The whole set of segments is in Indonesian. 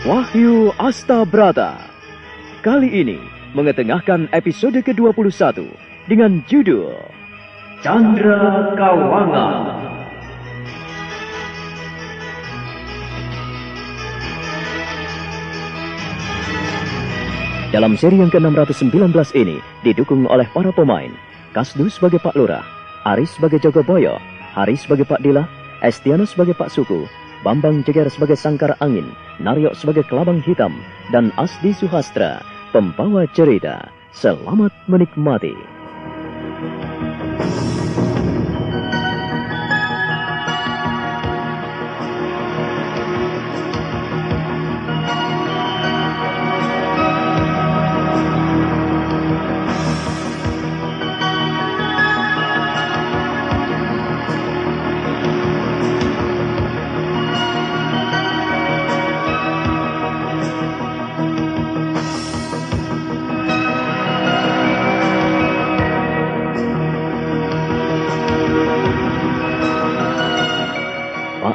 Wahyu Astabrata. Kali ini mengetengahkan episode ke-21 dengan judul Candra Kawangan. Dalam seri yang ke-619 ini didukung oleh para pemain Kasdu sebagai Pak Lurah, Aris sebagai Jogoboyo, Haris sebagai Pak Dila, Estiano sebagai Pak Suku, Bambang Jeger sebagai Sangkar Angin, Naryo sebagai Kelabang Hitam, dan Asdi Suhastra, pembawa cerita. Selamat menikmati.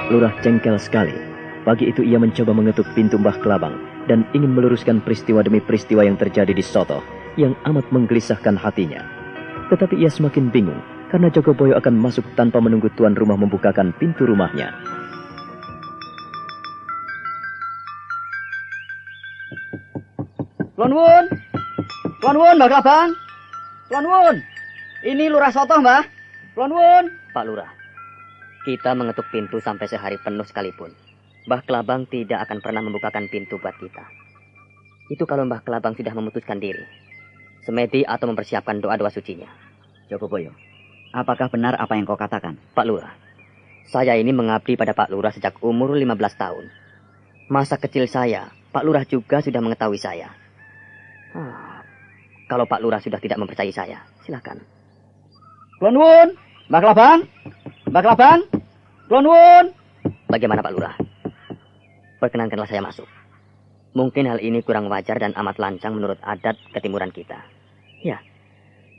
Lurah jengkel sekali. Pagi itu ia mencoba mengetuk pintu Mbah Kelabang dan ingin meluruskan peristiwa demi peristiwa yang terjadi di Soto yang amat menggelisahkan hatinya. Tetapi ia semakin bingung karena Jogoboyo akan masuk tanpa menunggu tuan rumah membukakan pintu rumahnya. Tuan Wun, Mbah Kelabang. Tuan Wun, ini Lurah Soto, Mbah. Tuan Wun. Pak Lurah, kita mengetuk pintu sampai sehari penuh sekalipun, Mbah Kelabang tidak akan pernah membukakan pintu buat kita. Itu kalau Mbah Kelabang sudah memutuskan diri, semedi atau mempersiapkan doa-doa sucinya. Jogoboyo, apakah benar apa yang kau katakan? Pak Lurah, saya ini mengabdi pada Pak Lurah sejak umur 15 tahun. Masa kecil saya, Pak Lurah juga sudah mengetahui saya. Kalau Pak Lurah sudah tidak mempercayai saya, silakan. Tuan Wun, Mbah Kelabang. Mbah Kelabang, Tuan Wun. Bagaimana Pak Lurah? Perkenankanlah saya masuk. Mungkin hal ini kurang wajar dan amat lancang menurut adat ketimuran kita. Ya,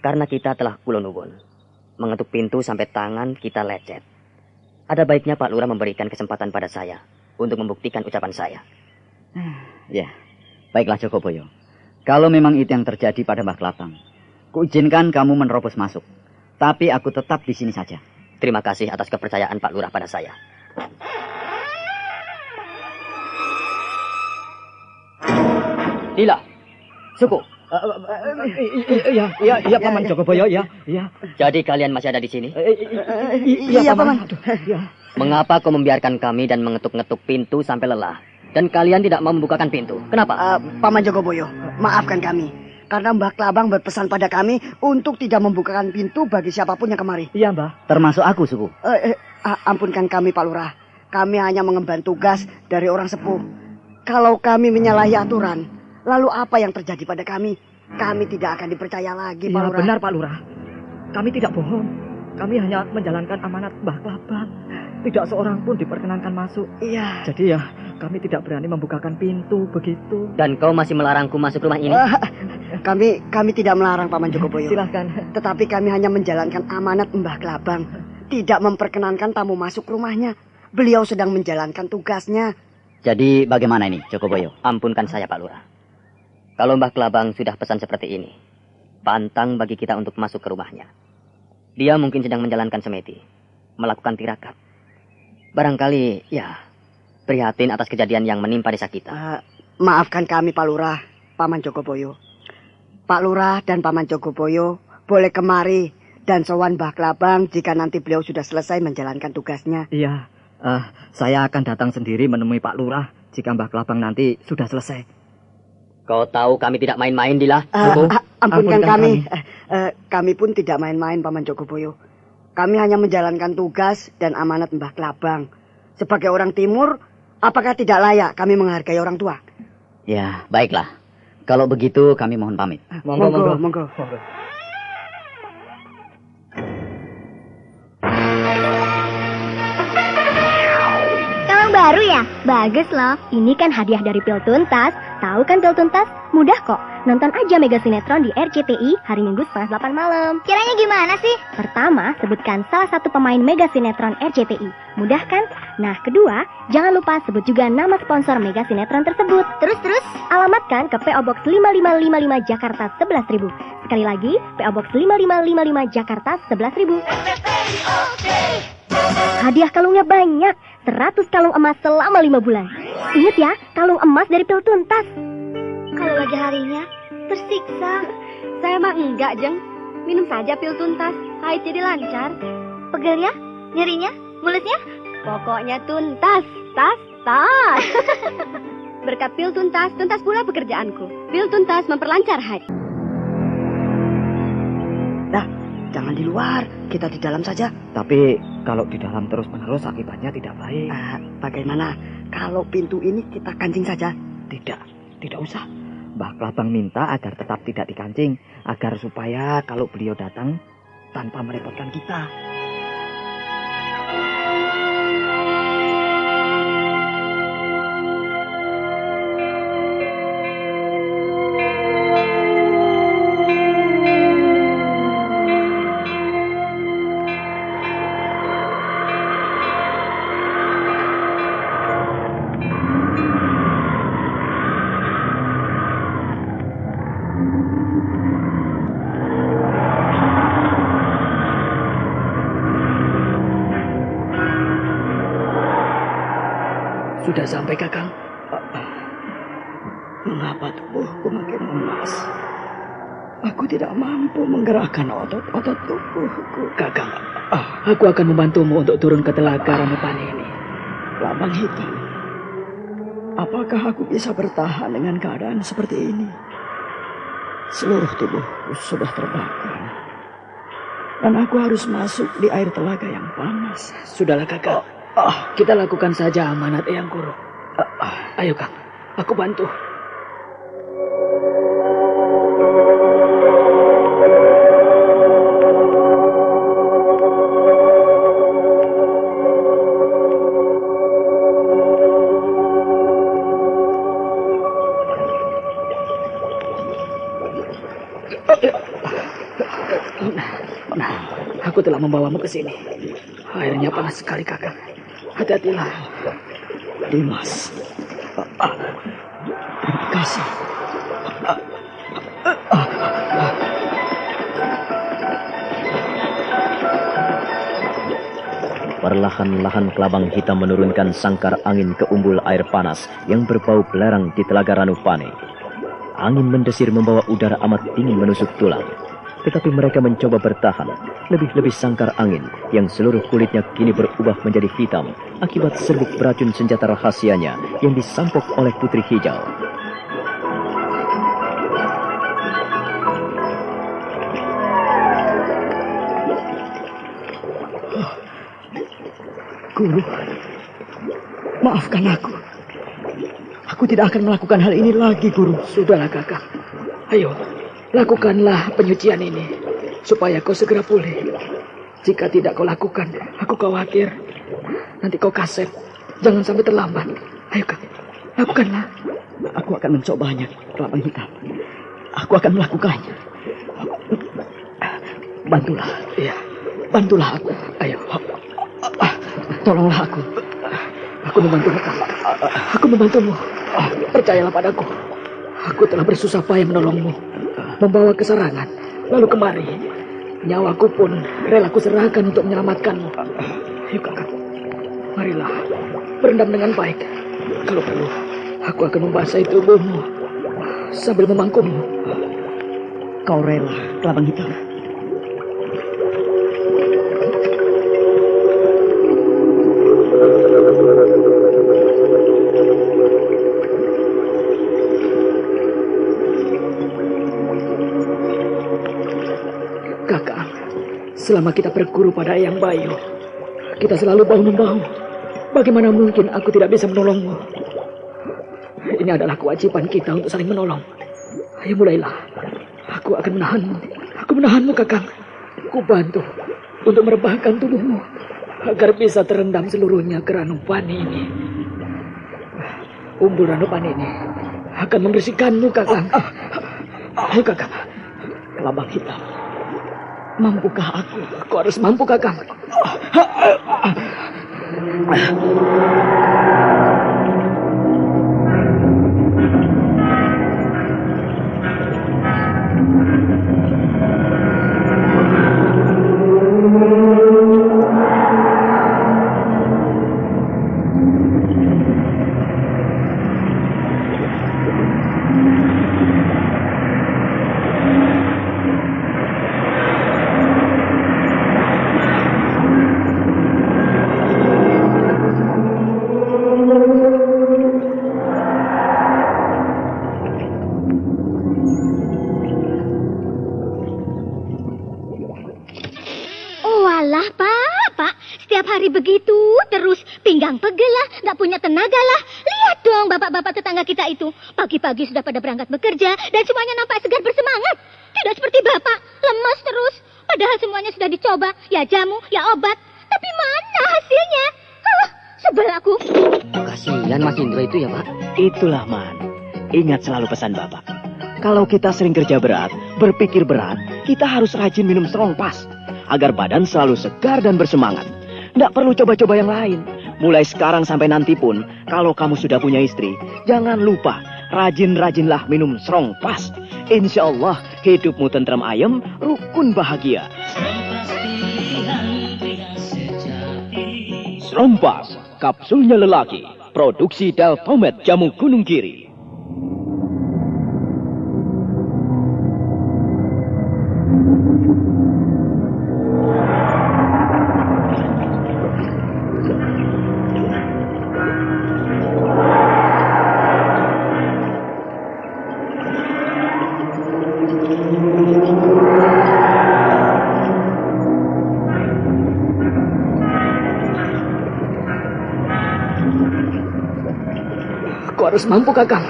karena kita telah kulonubun. Mengetuk pintu sampai tangan kita lecet. Ada baiknya Pak Lurah memberikan kesempatan pada saya untuk membuktikan ucapan saya. Ya, baiklah Jogoboyo. Kalau memang itu yang terjadi pada Mbah Kelabang, kuizinkan kamu menerobos masuk. Tapi aku tetap di sini saja. Terima kasih atas kepercayaan Pak Lurah pada saya. Dila, Suku. Iya, Paman Jogoboyo, iya. Jadi kalian masih ada di sini? Iya, Paman. Mengapa kau membiarkan kami dan mengetuk-ngetuk pintu sampai lelah? Dan kalian tidak mau membukakan pintu? Kenapa? Paman Jogoboyo, maafkan kami. Karena Mbah Kelabang berpesan pada kami untuk tidak membukakan pintu bagi siapapun yang kemari. Iya, Mbah. Termasuk aku, Suku. Ampunkan kami, Pak Lurah. Kami hanya mengemban tugas dari orang sepuh. Kalau kami menyalahi aturan, lalu apa yang terjadi pada kami? Kami tidak akan dipercaya lagi, Pak Lurah. Benar, Pak Lurah. Kami tidak bohong. Kami hanya menjalankan amanat Mbah Kelabang. Tidak seorang pun diperkenankan masuk. Iya. Jadi ya, kami tidak berani membukakan pintu begitu. Dan kau masih melarangku masuk rumah ini? Kami tidak melarang Paman Jogoboyo. Silahkan. Tetapi kami hanya menjalankan amanat Mbah Kelabang. Tidak memperkenankan tamu masuk rumahnya. Beliau sedang menjalankan tugasnya. Jadi bagaimana ini, Jogoboyo? Ampunkan saya, Pak Lurah. Kalau Mbah Kelabang sudah pesan seperti ini, pantang bagi kita untuk masuk ke rumahnya. Dia mungkin sedang menjalankan semedi, melakukan tirakat. Barangkali, ya, prihatin atas kejadian yang menimpa desa kita. Maafkan kami, Pak Lurah, Paman Jogoboyo. Pak Lurah dan Paman Jogoboyo boleh kemari dan sowan Mbah Kelabang jika nanti beliau sudah selesai menjalankan tugasnya. Iya, saya akan datang sendiri menemui Pak Lurah jika Mbah Kelabang nanti sudah selesai. Kau tahu kami tidak main-main, Dila. Ampunkan kami. Kami pun tidak main-main, Paman Jogoboyo. Kami hanya menjalankan tugas dan amanat Mbah Kelabang. Sebagai orang timur, apakah tidak layak kami menghargai orang tua? Ya, baiklah. Kalau begitu kami mohon pamit. Monggo. Kalung baru ya? Bagus loh. Ini kan hadiah dari Pil Tuntas. Tahu kan Pil Tuntas? Mudah kok. Nonton aja Mega Sinetron di RCTI hari Minggu 7:30 malam. Kiranya gimana sih? Pertama, sebutkan salah satu pemain Mega Sinetron RCTI. Mudah kan? Nah, kedua, jangan lupa sebut juga nama sponsor Mega Sinetron tersebut. Terus? Alamatkan ke PO Box 5555 Jakarta 11.000. Sekali lagi, PO Box 5555 Jakarta 11.000. Hadiah kalungnya banyak, 100 kalung emas selama 5 bulan. Ingat ya, kalung emas dari pil tuntas. Kalau lagi harinya, tersiksa. Saya mah enggak, Jeng. Minum saja pil tuntas, haid jadi lancar. Pegelnya? Nyerinya? Mulusnya? Pokoknya tuntas, tas. Berkat pil tuntas pula pekerjaanku. Pil tuntas memperlancar haid. Dah, jangan di luar, kita di dalam saja. Tapi kalau di dalam terus-menerus akibatnya tidak baik. Bagaimana kalau pintu ini kita kancing saja? Tidak usah. Mbah Klabang minta agar tetap tidak dikancing, agar supaya kalau beliau datang tanpa merepotkan kita. Sudah sampai, Kakang. Mengapa tubuhku makin lemas? Aku tidak mampu menggerakkan otot-otot tubuhku. Kakang, aku akan membantumu untuk turun ke telaga Ranupani ini. Lambang Hitam, apakah aku bisa bertahan dengan keadaan seperti ini? Seluruh tubuhku sudah terbakar. Dan aku harus masuk di air telaga yang panas. Sudahlah, Kakang. Kita lakukan saja amanat Eyang Kuro. Ayo, Kang. Aku bantu. Nah, aku telah membawamu ke sini. Airnya panas sekali, Kakang. Hati-hatilah. Dimas. Terima kasih. Perlahan-lahan Klabang Hitam menurunkan sangkar angin ke umbul air panas yang berbau belerang di telaga Ranupani. Angin mendesir membawa udara amat dingin menusuk tulang. Tetapi mereka mencoba bertahan, lebih-lebih sangkar angin yang seluruh kulitnya kini berubah menjadi hitam akibat serbuk beracun senjata rahasianya yang disampok oleh Putri Hijau. Guru, maafkan aku. Aku tidak akan melakukan hal ini lagi, Guru. Sudahlah, Kakak. Ayo, lakukanlah penyucian ini, supaya kau segera pulih. Jika tidak kau lakukan, aku khawatir nanti kau kaset. Jangan sampai terlambat. Ayo, Kak, lakukanlah. Aku akan mencobanya, Klabang Hitam. Aku akan melakukannya. Bantulah. Iya, bantulah aku. Ayo. Tolonglah aku. Aku membantumu, Kak. Aku membantumu. Percayalah padaku. Aku telah bersusah payah menolongmu, membawa keserangan, lalu kemari. Nyawaku pun rela kuserahkan untuk menyelamatkanmu. Ayo, Kakak. Marilah, berendam dengan baik. Kalau perlu, aku akan membasahi tubuhmu sambil memangkummu. Kau rela, Klabang Hitam? Kakak, selama kita berguru pada Eyang Bayu, kita selalu bahu-membahu. Bagaimana mungkin aku tidak bisa menolongmu? Ini adalah kewajiban kita untuk saling menolong. Ayo mulailah. Aku akan menahanmu. Aku menahanmu, Kakang. Ku bantu untuk merebahkan tubuhmu agar bisa terendam seluruhnya ke Ranupani ini. Umbul Ranupani ini akan membersihkanmu, Kakang. Kakang. Kelabang hitam. Mampukah aku? Aku harus mampu, Kakang. Begitu terus pinggang pegel lah, nggak punya tenaga lah. Lihat dong bapak-bapak tetangga kita itu, pagi-pagi sudah pada berangkat bekerja dan semuanya nampak segar bersemangat. Tidak seperti bapak, lemas terus. Padahal semuanya sudah dicoba, ya jamu, ya obat. Tapi mana hasilnya? Sebel aku. Kasihan Mas Indro itu ya Pak. Itulah Man, ingat selalu pesan Bapak. Kalau kita sering kerja berat, berpikir berat, kita harus rajin minum strong pass agar badan selalu segar dan bersemangat. Nggak perlu coba-coba yang lain. Mulai sekarang sampai nanti pun, kalau kamu sudah punya istri, jangan lupa rajin-rajinlah minum strong pass. Insya Allah hidupmu tentram ayem, rukun bahagia. Strong Pass, kapsulnya lelaki, produksi Deltomed Jamu Gunung Kiri. Aku harus mampu, Kakang.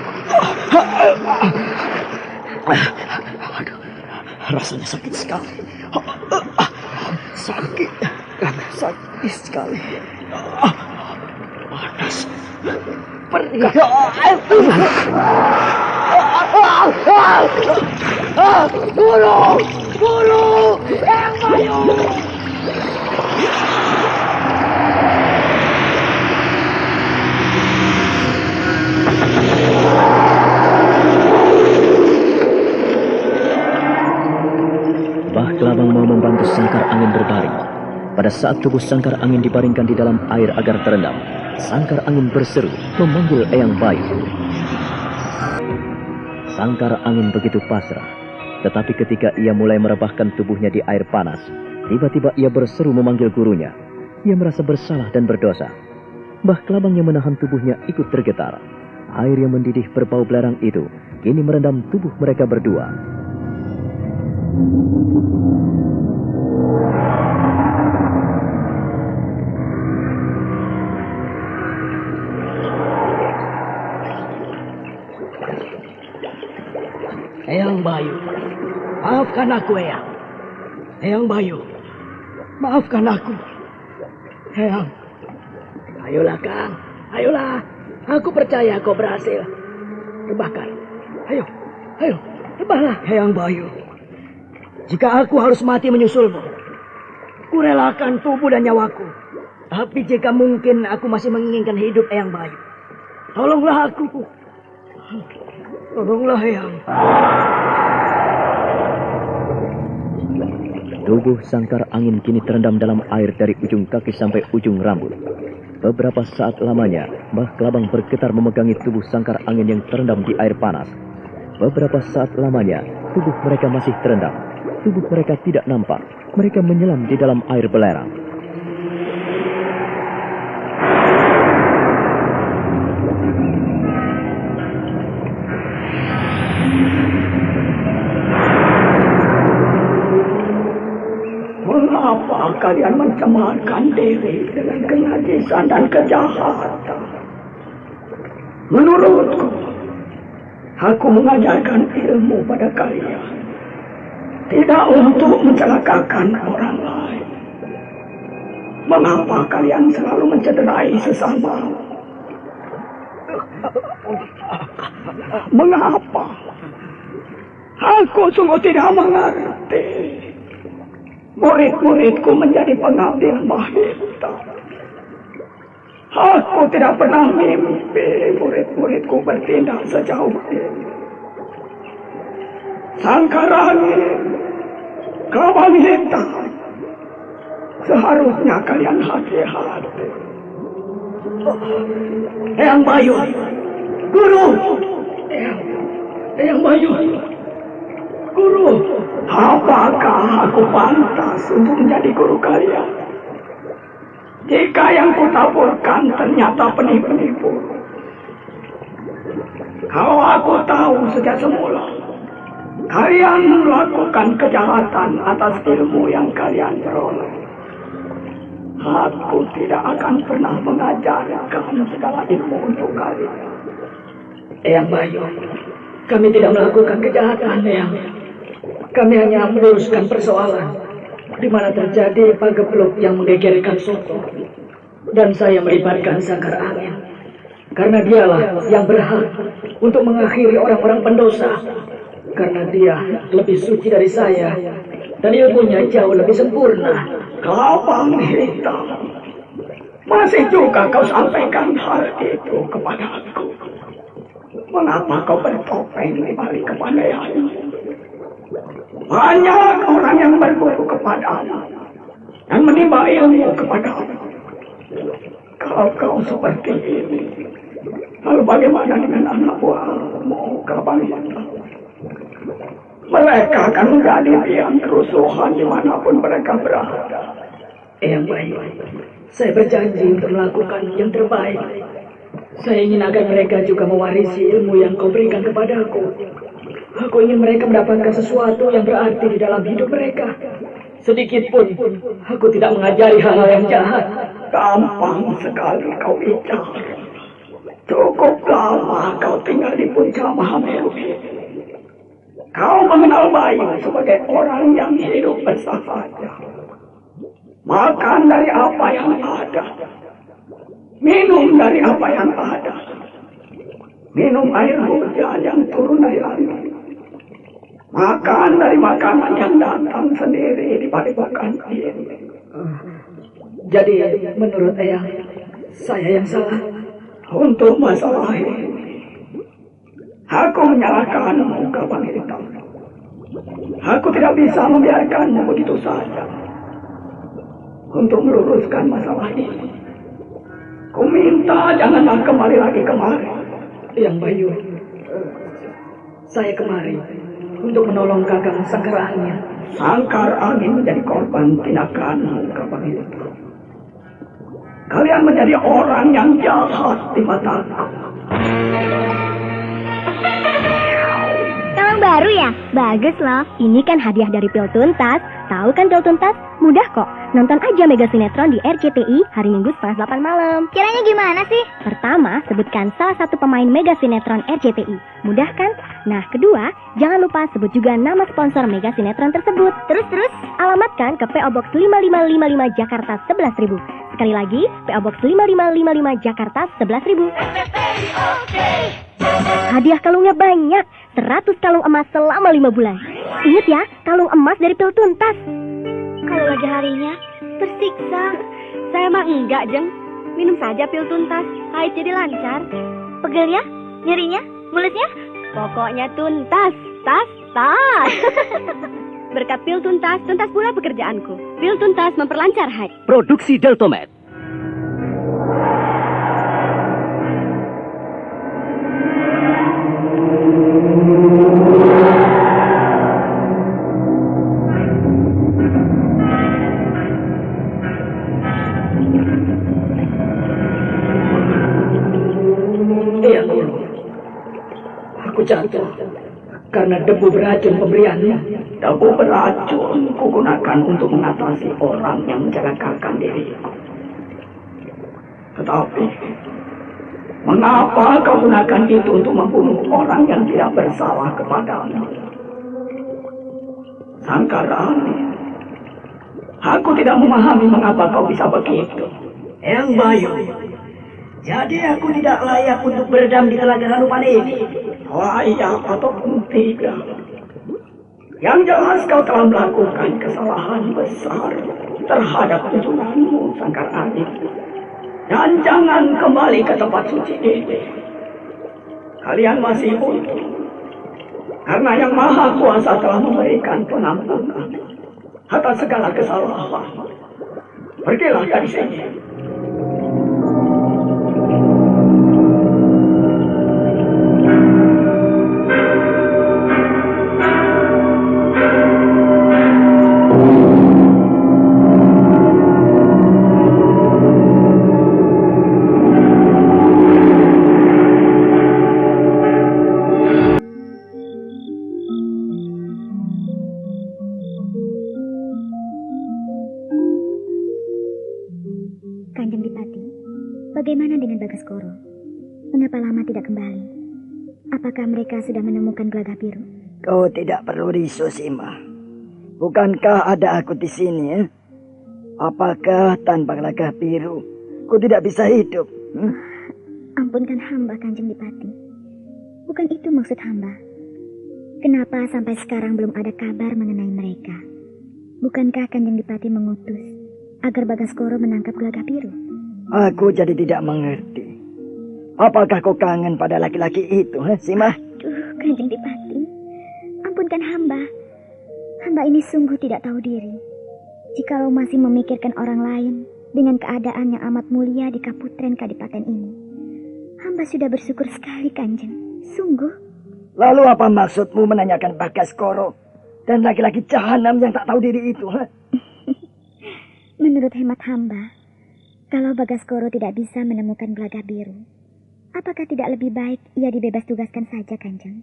Aduh, rasanya sakit sekali. Sakit, sakit sekali. Panas. Perih. Guru, Eyang Bayu. Mbah Kelabang mau membantu sangkar angin berbaring. Pada saat tubuh sangkar angin dibaringkan di dalam air agar terendam, sangkar angin berseru memanggil Eyang Bayu. Sangkar angin begitu pasrah, tetapi ketika ia mulai merebahkan tubuhnya di air panas, tiba-tiba ia berseru memanggil gurunya. Ia merasa bersalah dan berdosa. Mbah Kelabang yang menahan tubuhnya ikut tergetar. Air yang mendidih berbau belerang itu kini merendam tubuh mereka berdua. Eyang Bayu, maafkan aku, Eyang. Eyang Bayu, maafkan aku. Eyang, ayolah Kang, ayolah. Aku percaya kau berhasil. Rebahkan, ayo, rebahlah Eyang Bayu. Jika aku harus mati menyusulmu, kurelakan tubuh dan nyawaku. Tapi jika mungkin aku masih menginginkan hidup Eyang Bayu, tolonglah aku. Tolonglah Eyang. Tubuh sangkar angin kini terendam dalam air dari ujung kaki sampai ujung rambut. Beberapa saat lamanya, Mbah Kelabang bergetar memegangi tubuh sangkar angin yang terendam di air panas. Beberapa saat lamanya, tubuh mereka masih terendam. Tubuh mereka tidak nampak. Mereka menyelam di dalam air belerang. Mengapa kalian mencemarkan diri dengan kenajisan dan kejahatan? Menurutku, aku mengajarkan ilmu pada kalian tidak untuk mencelakakan orang lain. Mengapa kalian selalu mencederai sesama? Mengapa? Aku sungguh tidak mengerti. Murid-muridku menjadi pengabdi Mahita. Aku tidak pernah mimpi murid-muridku bertindak sejauh ini. Sangkarangin, Kabang Hitam, seharusnya kalian hati-hati. Eyang Bayu, Guru, Eyang Bayu, Guru, apakah aku pantas untuk menjadi guru kalian? Jika yang kutaburkan ternyata penipu. Kalau aku tahu sejak semula, kalian melakukan kejahatan atas ilmu yang kalian peroleh, aku tidak akan pernah mengajarkan segala ilmu untuk kalian. Eyang Bayu, kami tidak melakukan kejahatan, Eyang. Kami hanya meluruskan persoalan di mana terjadi pagebluk yang menggegerkan Soto. Dan saya melibatkan Sangkar Angin karena dialah yang berhak untuk mengakhiri orang-orang pendosa. Karena dia lebih suci dari saya dan ilmunya jauh lebih sempurna. Kabang Hitam, masih juga kau sampaikan hal itu kepada aku. Mengapa kau bertopeng di balik kepandaianmu? Banyak orang yang berguru kepadamu dan menimba ilmu kepadamu. Kalau kau seperti ini, lalu bagaimana dengan anak buahmu, Kabang Hitam? Mereka akan menjadi biang kerusuhan dimanapun mereka berada. Yang baik, saya berjanji untuk melakukan yang terbaik. Saya ingin agar mereka juga mewarisi ilmu yang kau berikan kepadaku. Aku ingin mereka mendapatkan sesuatu yang berarti di dalam hidup mereka. Sedikit pun aku tidak mengajari hal-hal yang jahat. Gampang sekali kau bicara. Cukup lama kau tinggal di puncak Mahameru ini. Kau mengenal Bayu sebagai orang yang hidup bersahaja. Makan dari apa yang ada. Minum dari apa yang ada. Minum air hujan yang turun dari langit. Makan dari makanan yang datang sendiri di padepokan ini. Jadi menurut Eyang, saya yang salah. Untuk masalah ini, aku menyalahkanmu, Kabang Hitam. Aku tidak bisa membiarkanmu begitu saja. Untuk meluruskan masalah ini, ku minta janganlah kembali lagi kemari. Yang Bayu, saya kemari untuk menolong Kakang Sangkar Angin. Sangkar Angin menjadi korban tindakanmu, Kabang Hitam. Kalian menjadi orang yang jahat di mataku. Kalung baru ya? Bagus loh. Ini kan hadiah dari Pil Tuntas. Tahu kan Pil Tuntas? Mudah kok. Nonton aja Mega Sinetron di RCTI hari Minggu 7:30 malam. Caranya gimana sih? Pertama, sebutkan salah satu pemain Mega Sinetron RCTI. Mudah kan? Nah, kedua, jangan lupa sebut juga nama sponsor Mega Sinetron tersebut. Terus, alamatkan ke PO Box 5555 Jakarta 11.000. Sekali lagi, PO Box 5555 Jakarta 11.000. Hadiah kalungnya banyak, 100 kalung emas selama 5 bulan. Ingat ya, kalung emas dari Pil Tuntas. Kalau lagi harinya, tersiksa. Saya mah enggak, Jeng. Minum saja Pil Tuntas, haid jadi lancar. Pegelnya, nyerinya, mulusnya? Pokoknya tuntas, tas. Berkat Pil Tuntas, tuntas pula pekerjaanku. Pil Tuntas memperlancar haid. Produksi Deltomed. Iya, Guru. Aku jatuh karena debu beracun pemberiannya. Debu beracun kugunakan untuk mengatasi orang yang mencelakakan diriku. Tetapi, mengapa kau gunakan itu untuk membunuh orang yang tidak bersalah kepadamu? Sangkar Angin, aku tidak memahami mengapa kau bisa begitu. Eyang Bayu, jadi aku tidak layak untuk beredam di telaga Ranupane ini. Layak ataupun tidak, Yang jelas kau telah melakukan kesalahan besar terhadap junjunganmu Sangkar Adik. Dan jangan kembali ke tempat suci ini. Kalian masih untung. Karena Yang Maha Kuasa telah memberikan pengampunan atas segala kesalahan. Pergilah dari sini. Kanjeng Dipati, bagaimana dengan Bagaskoro? Mengapa lama tidak kembali? Apakah mereka sudah menemukan Gelagah Biru? Kau tidak perlu risau, Sima. Bukankah ada aku di sini, ya? Apakah tanpa Gelagah Biru kau tidak bisa hidup? Ampunkan hamba, Kanjeng Dipati. Bukan itu maksud hamba. Kenapa sampai sekarang belum ada kabar mengenai mereka? Bukankah Kanjeng Dipati mengutus agar Bagaskoro menangkap Gelagah Biru? Aku jadi tidak mengerti. Apakah kau kangen pada laki-laki itu, Sima? Aduh, Kanjeng Dipati. Ampunkan hamba. Hamba ini sungguh tidak tahu diri. Jikalau masih memikirkan orang lain dengan keadaan yang amat mulia di Kaputren Kadipaten ini. Hamba sudah bersyukur sekali, Kanjeng. Sungguh. Lalu apa maksudmu menanyakan Bagaskoro dan laki-laki jahanam yang tak tahu diri itu, Menurut hemat hamba, kalau Bagaskoro tidak bisa menemukan Gelagah Biru, apakah tidak lebih baik ia dibebas tugaskan saja, Kanjeng?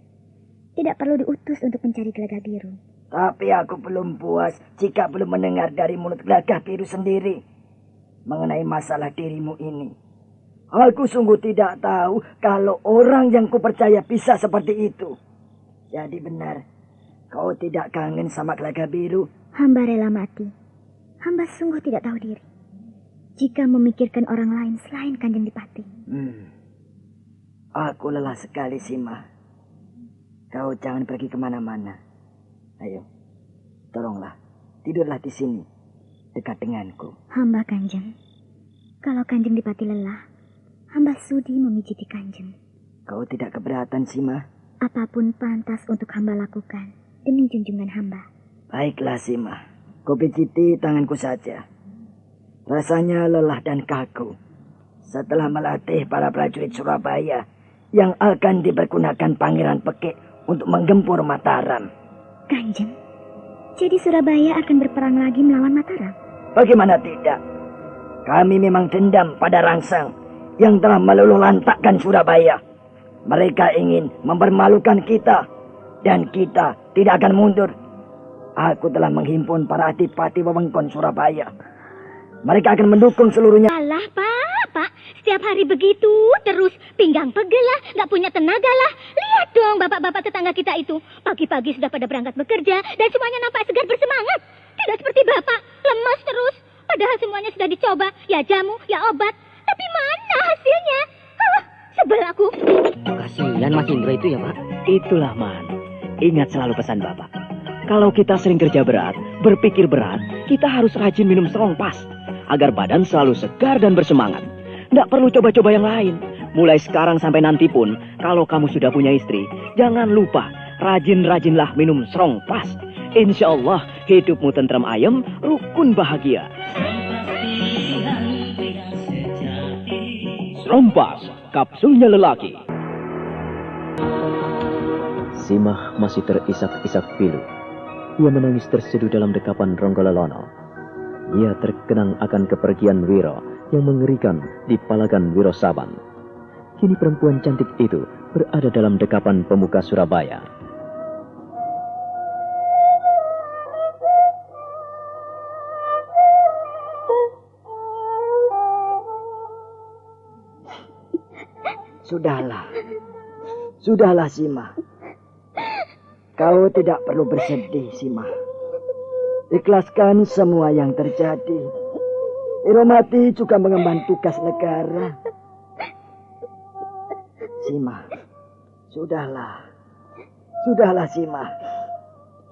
Tidak perlu diutus untuk mencari Gelagah Biru. Tapi aku belum puas jika belum mendengar dari mulut Gelagah Biru sendiri mengenai masalah dirimu ini. Aku sungguh tidak tahu kalau orang yang kupercaya bisa seperti itu. Jadi benar, kau tidak kangen sama Gelagah Biru? Hamba rela mati. Hamba sungguh tidak tahu diri jika memikirkan orang lain selain Kanjeng Dipati. Aku lelah sekali, Sima. Kau jangan pergi kemana-mana. Ayo, tolonglah, tidurlah di sini, dekat denganku. Hamba, Kanjeng. Kalau Kanjeng Dipati lelah, hamba sudi memijiti Kanjeng. Kau tidak keberatan, Sima? Apapun pantas untuk hamba lakukan demi junjungan hamba. Baiklah, Sima. Kau pijiti tanganku saja. Rasanya lelah dan kaku setelah melatih para prajurit Surabaya yang akan dipergunakan Pangeran Pekik untuk menggempur Mataram. Kanjeng, jadi Surabaya akan berperang lagi melawan Mataram? Bagaimana tidak? Kami memang dendam pada Rangsang yang telah meluluh lantakkan Surabaya. Mereka ingin mempermalukan kita dan kita tidak akan mundur. Aku telah menghimpun para adipati wewengkon Surabaya. Mereka akan mendukung seluruhnya. Alah, Pak. Setiap hari begitu terus. Pinggang pegel lah, nggak punya tenaga lah. Lihat dong bapak-bapak tetangga kita itu. Pagi-pagi sudah pada berangkat bekerja dan semuanya nampak segar bersemangat. Tidak seperti bapak, lemas terus. Padahal semuanya sudah dicoba, ya jamu, ya obat. Tapi mana hasilnya? Sebel aku. Kasihan Mas Indro itu ya, Pak. Itulah, Man. Ingat selalu pesan Bapak. Kalau kita sering kerja berat, berpikir berat, kita harus rajin minum Strongpass agar badan selalu segar dan bersemangat. Nggak perlu coba-coba yang lain. Mulai sekarang sampai nanti pun, kalau kamu sudah punya istri, jangan lupa rajin-rajinlah minum Strongpass. Insya Allah hidupmu tentram ayem, rukun bahagia. Strongpass, kapsulnya lelaki. Simah masih terisak-isak pilu. Ia menangis terseduh dalam dekapan Ronggololono. Ia terkenang akan kepergian Wiro yang mengerikan di Palagan Wirosaban. Kini perempuan cantik itu berada dalam dekapan pemuka Surabaya. Sudahlah, Sima. Kau tidak perlu bersedih, Sima. Ikhlaskan semua yang terjadi. Iromati juga mengemban tugas negara. Sima, sudahlah, Sima.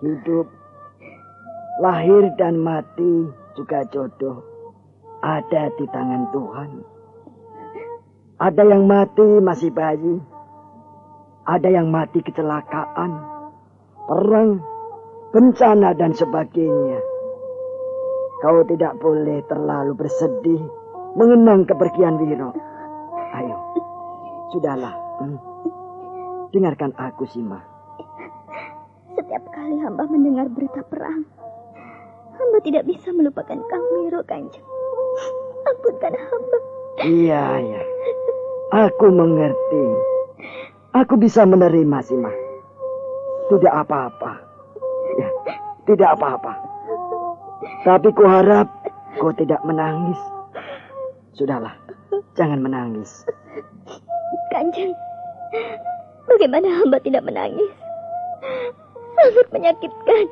Hidup, lahir dan mati juga jodoh ada di tangan Tuhan. Ada yang mati masih bayi, ada yang mati kecelakaan, perang, bencana dan sebagainya. Kau tidak boleh terlalu bersedih mengenang kepergian Wiro. Ayo, sudahlah. Dengarkan aku, Sima. Setiap kali hamba mendengar berita perang, hamba tidak bisa melupakan Kang Wiro, Kanjeng. Ampunkan hamba. Iya. Aku mengerti. Aku bisa menerima, Sima. Tidak apa-apa. Ya, tidak apa-apa. Tapi kuharap kau tidak menangis. Sudahlah, jangan menangis. Kanjeng, bagaimana hamba tidak menangis? Sangat menyakitkan.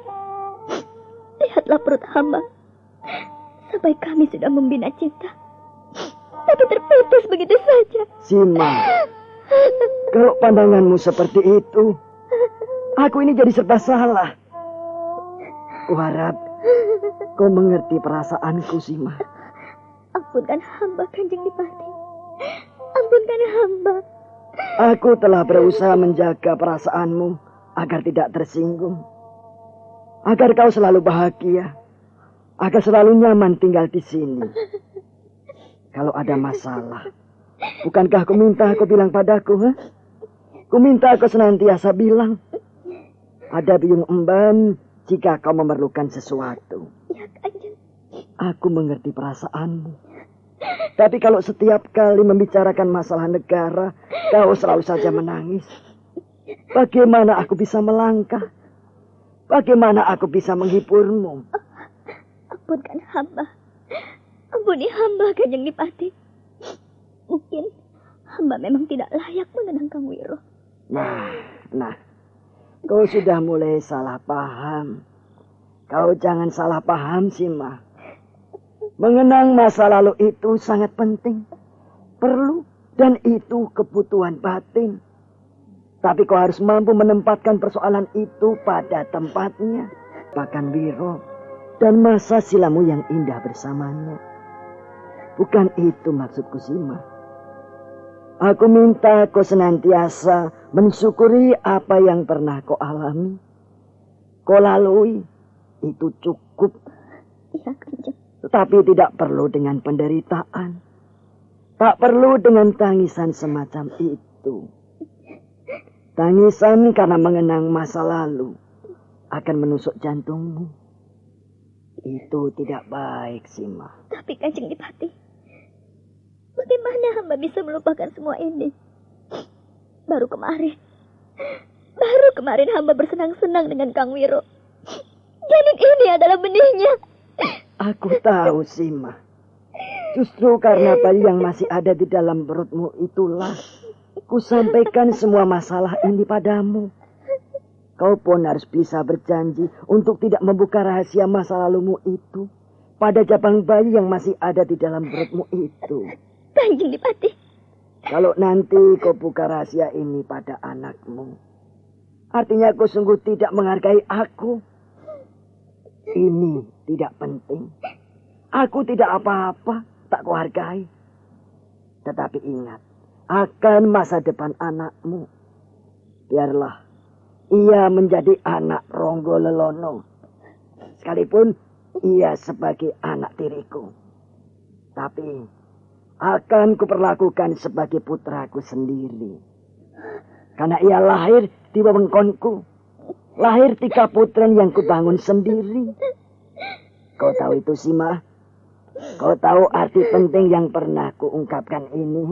Lihatlah perut hamba. Sampai kami sudah membina cinta, tapi terputus begitu saja. Sima, kalau pandanganmu seperti itu, aku ini jadi serba salah. Kuharap kau mengerti perasaanku, Sima. Ampunkan hamba, Kanjeng Dipati. Ampunkan hamba. Aku telah berusaha menjaga perasaanmu agar tidak tersinggung. Agar kau selalu bahagia. Agar selalu nyaman tinggal di sini. Kalau ada masalah, bukankah kau minta aku bilang padaku, ha? Ku minta kau senantiasa bilang. Ada biung emban jika kau memerlukan sesuatu. Ya, Kanjeng. Aku mengerti perasaanmu. Tapi kalau setiap kali membicarakan masalah negara, kau selalu saja menangis. Bagaimana aku bisa melangkah? Bagaimana aku bisa menghiburmu? Ampunkan hamba. Ampuni hamba, Kanjeng Dipati. Mungkin hamba memang tidak layak mengenang Kang Wiro. Nah. Kau sudah mulai salah paham. Kau jangan salah paham, Sima. Mengenang masa lalu itu sangat penting. Perlu dan itu kebutuhan batin. Tapi kau harus mampu menempatkan persoalan itu pada tempatnya. Bahkan Wiro dan masa silamu yang indah bersamanya. Bukan itu maksudku, Sima. Aku minta kau senantiasa mensyukuri apa yang pernah kau alami. Kau lalui, itu cukup. Iya, Kanjeng. Tetapi tidak perlu dengan penderitaan. Tak perlu dengan tangisan semacam itu. Tangisan karena mengenang masa lalu akan menusuk jantungmu. Itu tidak baik, Sima. Tapi Kanjeng Dipati, bagaimana hamba bisa melupakan semua ini? Baru kemarin hamba bersenang-senang dengan Kang Wiro. Janin ini adalah benihnya. Aku tahu, Sima. Justru karena bayi yang masih ada di dalam perutmu itulah ku sampaikan semua masalah ini padamu. Kau pun harus bisa berjanji untuk tidak membuka rahasia masa lalumu itu pada jabang bayi yang masih ada di dalam perutmu itu. Kanjeng Dipati. Kalau nanti kau buka rahasia ini pada anakmu, artinya kau sungguh tidak menghargai aku. Ini tidak penting. Aku tidak apa-apa, tak kau hargai. Tetapi ingat, akan masa depan anakmu. Biarlah ia menjadi anak Ronggo Lelono. Sekalipun ia sebagai anak tiriku. Tapi akan kuperlakukan sebagai putraku sendiri. Karena ia lahir di wewengkonku. Lahir 3 putren yang kubangun sendiri. Kau tahu itu, Sima? Kau tahu arti penting yang pernah kuungkapkan ini?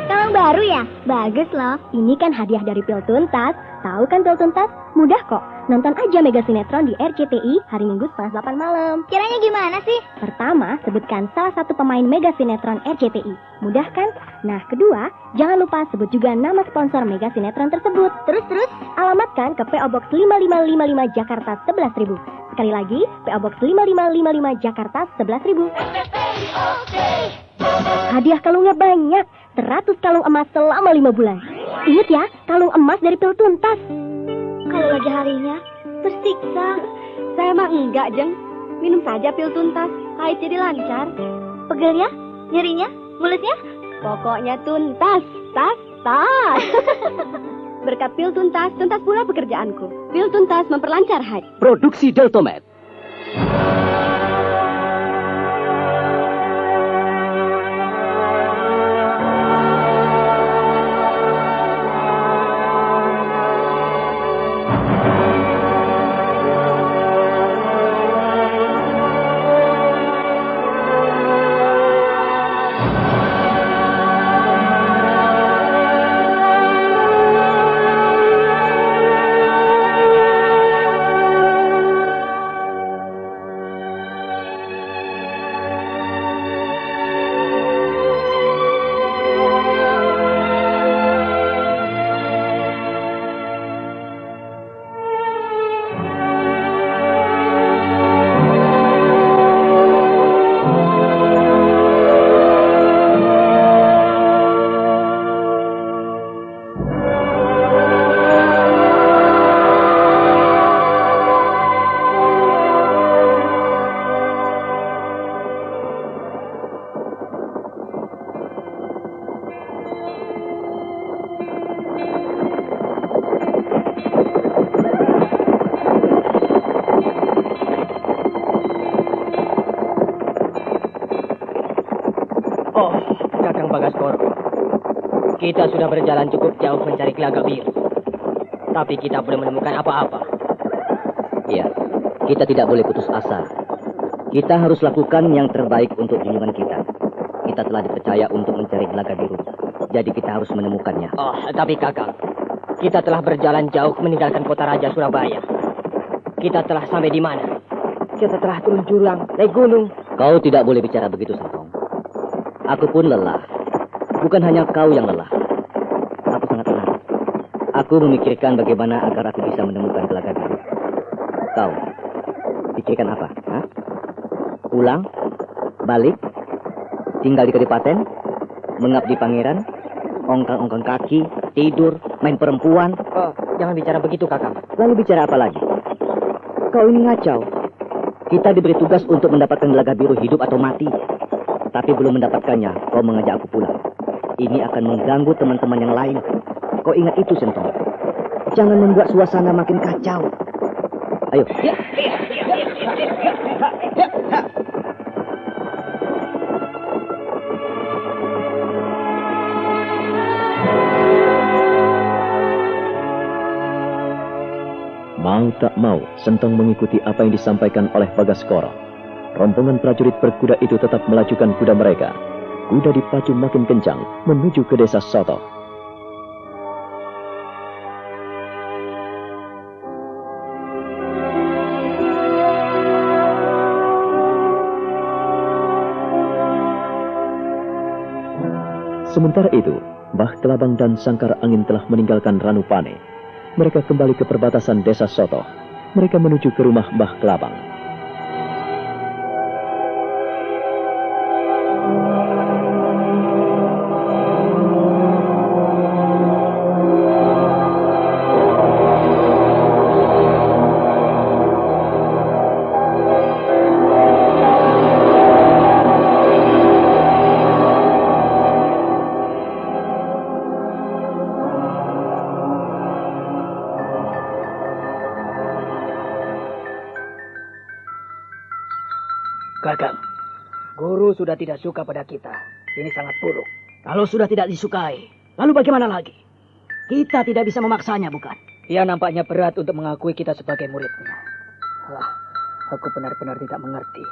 Kalung baru ya? Bagus loh. Ini kan hadiah dari Pil Tuntas. Tahu kan Pil Tuntas? Mudah kok. Nonton aja Mega Sinetron di RCTI hari Minggu 7:30 malam. Kiranya gimana sih? Pertama, sebutkan salah satu pemain Mega Sinetron RCTI. Mudah kan? Nah, kedua, jangan lupa sebut juga nama sponsor Mega Sinetron tersebut. Terus? Alamatkan ke PO Box 5555 Jakarta 11.000. Sekali lagi, PO Box 5555 Jakarta 11.000. Hadiah kalungnya banyak. 100 kalung emas selama 5 bulan. Ingat ya, kalung emas dari Pil Tuntas. Kalau lagi harinya, tersiksa. Saya mah enggak, Jeng. Minum saja pil tuntas, haid jadi lancar. Pegel ya? Nyerinya? Mulusnya? Pokoknya tuntas, tas. Berkat pil tuntas pula pekerjaanku. Pil tuntas memperlancar haid. Produksi Deltomed. Kita sudah berjalan cukup jauh mencari Gelaga Biru. Tapi kita belum menemukan apa-apa. Iya, kita tidak boleh putus asa. Kita harus lakukan yang terbaik untuk junjungan kita. Kita telah dipercaya untuk mencari Gelaga Biru. Jadi kita harus menemukannya. Oh, tapi Kakang, kita telah berjalan jauh meninggalkan kota Raja Surabaya. Kita telah sampai di mana? Kita telah turun jurang, naik gunung. Kau tidak boleh bicara begitu, Santong. Aku pun lelah. Bukan hanya kau yang lelah. Aku sangat lelah. Aku memikirkan bagaimana agar aku bisa menemukan Gelaga Biru. Kau, pikirkan apa? Hah? Pulang? Balik? Tinggal di Kadipaten? Mengabdi pangeran? Ongkang-ongkang kaki? Tidur? Main perempuan? Oh, jangan bicara begitu, Kakang. Lalu bicara apa lagi? Kau ini ngacau. Kita diberi tugas untuk mendapatkan Gelaga Biru hidup atau mati. Tapi belum mendapatkannya, kau mengajak aku pulang. Ini akan mengganggu teman-teman yang lain. Kau ingat itu, Sentong. Jangan membuat suasana makin kacau. Ayo. Mau tak mau, Sentong mengikuti apa yang disampaikan oleh Bagaskoro. Rombongan prajurit berkuda itu tetap melajukan kuda mereka. Kuda dipacu makin kencang menuju ke desa Soto. Sementara itu, Mbah Kelabang dan Sangkar Angin telah meninggalkan Ranupane. Mereka kembali ke perbatasan desa Soto. Mereka menuju ke rumah Mbah Kelabang. Kakang, guru sudah tidak suka pada kita. Ini sangat buruk. Kalau sudah tidak disukai, lalu bagaimana lagi? Kita tidak bisa memaksanya, bukan? Ia nampaknya berat untuk mengakui kita sebagai muridnya. Aku benar-benar tidak mengerti.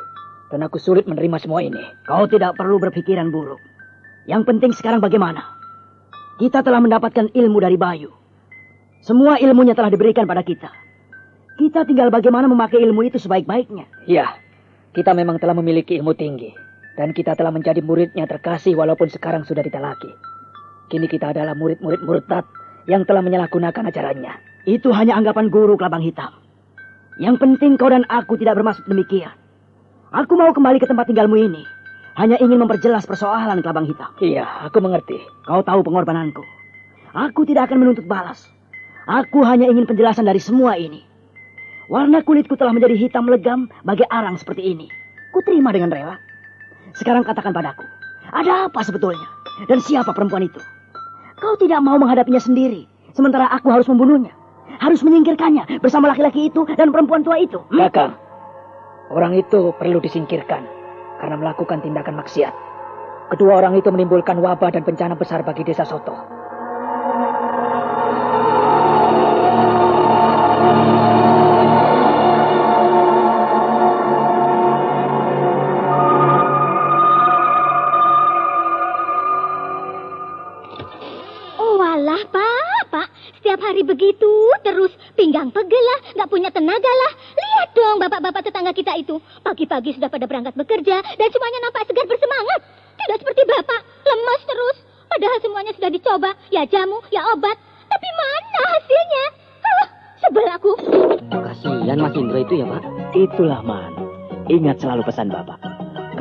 Dan aku sulit menerima semua ini. Kau tidak perlu berpikiran buruk. Yang penting sekarang bagaimana? Kita telah mendapatkan ilmu dari Bayu. Semua ilmunya telah diberikan pada kita. Kita tinggal bagaimana memakai ilmu itu sebaik-baiknya. Ya, kita memang telah memiliki ilmu tinggi. Dan kita telah menjadi muridnya terkasih walaupun sekarang sudah tidak lagi. Kini kita adalah murid-murid murtad yang telah menyalahgunakan ajarannya. Itu hanya anggapan guru Kelabang Hitam. Yang penting kau dan aku tidak bermaksud demikian. Aku mau kembali ke tempat tinggalmu ini. Hanya ingin memperjelas persoalan Kelabang Hitam. Iya, aku mengerti. Kau tahu pengorbananku. Aku tidak akan menuntut balas. Aku hanya ingin penjelasan dari semua ini. Warna kulitku telah menjadi hitam legam bagai arang seperti ini. Kuterima dengan rela. Sekarang katakan padaku, ada apa sebetulnya? Dan siapa perempuan itu? Kau tidak mau menghadapinya sendiri, sementara aku harus membunuhnya. Harus menyingkirkannya bersama laki-laki itu dan perempuan tua itu. Kakang, orang itu perlu disingkirkan karena melakukan tindakan maksiat. Kedua orang itu menimbulkan wabah dan bencana besar bagi desa Soto. Hari begitu terus pinggang pegel lah, nggak punya tenaga lah. Lihat dong bapak-bapak tetangga kita itu, pagi-pagi sudah pada berangkat bekerja dan semuanya nampak segar bersemangat. Tidak seperti bapak, lemas terus. Padahal semuanya sudah dicoba, ya jamu, ya obat. Tapi mana hasilnya? Sebel aku. Kasihan Mas Indro itu ya Pak. Itulah Man. Ingat selalu pesan Bapak.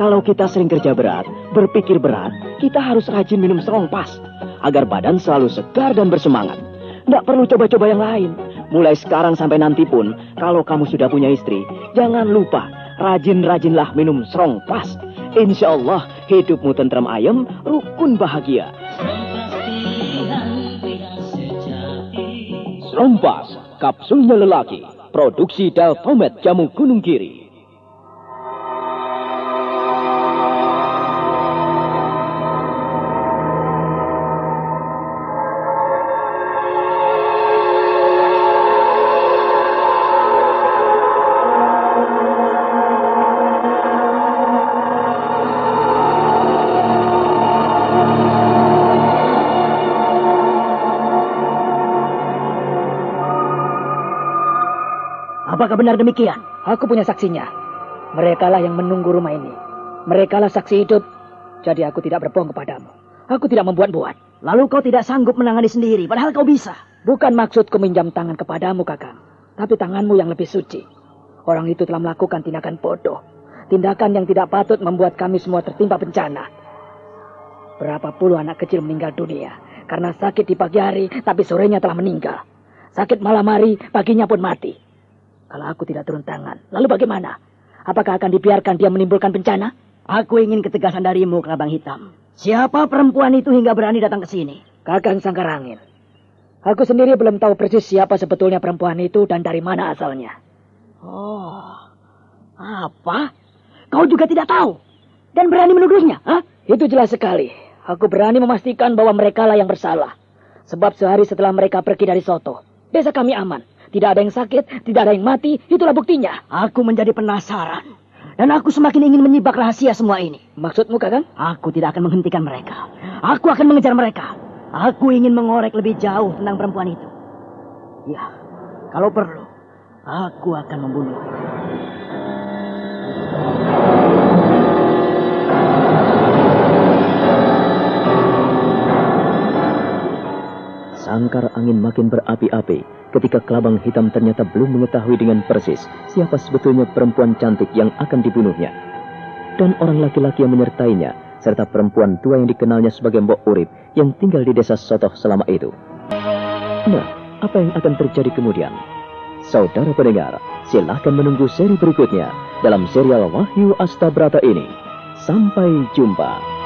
Kalau kita sering kerja berat, berpikir berat, kita harus rajin minum strong pas agar badan selalu segar dan bersemangat. Nggak perlu coba-coba yang lain. Mulai sekarang sampai nanti pun, kalau kamu sudah punya istri, jangan lupa rajin-rajinlah minum strong pas. Insya Allah hidupmu tentram ayem, rukun bahagia. Strong pas, kapsulnya lelaki, produksi Deltomet Jamu Gunung Kiri. Apakah benar demikian? Aku punya saksinya. Merekalah yang menunggu rumah ini. Merekalah saksi hidup. Jadi aku tidak berbohong kepadamu. Aku tidak membuat-buat. Lalu kau tidak sanggup menangani sendiri, padahal kau bisa. Bukan maksudku minjam tangan kepadamu, Kakang. Tapi tanganmu yang lebih suci. Orang itu telah melakukan tindakan bodoh. Tindakan yang tidak patut membuat kami semua tertimpa bencana. Berapa puluh anak kecil meninggal dunia karena sakit di pagi hari, tapi sorenya telah meninggal. Sakit malam hari, paginya pun mati. Kalau aku tidak turun tangan, lalu bagaimana? Apakah akan dibiarkan dia menimbulkan bencana? Aku ingin ketegasan darimu, Kelabang Hitam. Siapa perempuan itu hingga berani datang ke sini? Kakang Sangkarangin. Aku sendiri belum tahu persis siapa sebetulnya perempuan itu dan dari mana asalnya. Oh, apa? Kau juga tidak tahu? Dan berani menuduhnya? Hah? Itu jelas sekali. Aku berani memastikan bahwa merekalah yang bersalah. Sebab sehari setelah mereka pergi dari Soto, desa kami aman. Tidak ada yang sakit, tidak ada yang mati, itulah buktinya. Aku menjadi penasaran. Dan aku semakin ingin menyibak rahasia semua ini. Maksudmu, Kakang? Aku tidak akan menghentikan mereka. Aku akan mengejar mereka. Aku ingin mengorek lebih jauh tentang perempuan itu. Ya, kalau perlu, aku akan membunuh. Sangkar angin makin berapi-api ketika Kelabang Hitam ternyata belum mengetahui dengan persis siapa sebetulnya perempuan cantik yang akan dibunuhnya. Dan orang laki-laki yang menyertainya, serta perempuan tua yang dikenalnya sebagai Mbok Urip yang tinggal di desa Sotoh selama itu. Nah, apa yang akan terjadi kemudian? Saudara pendengar, silahkan menunggu seri berikutnya dalam serial Wahyu Astabrata ini. Sampai jumpa.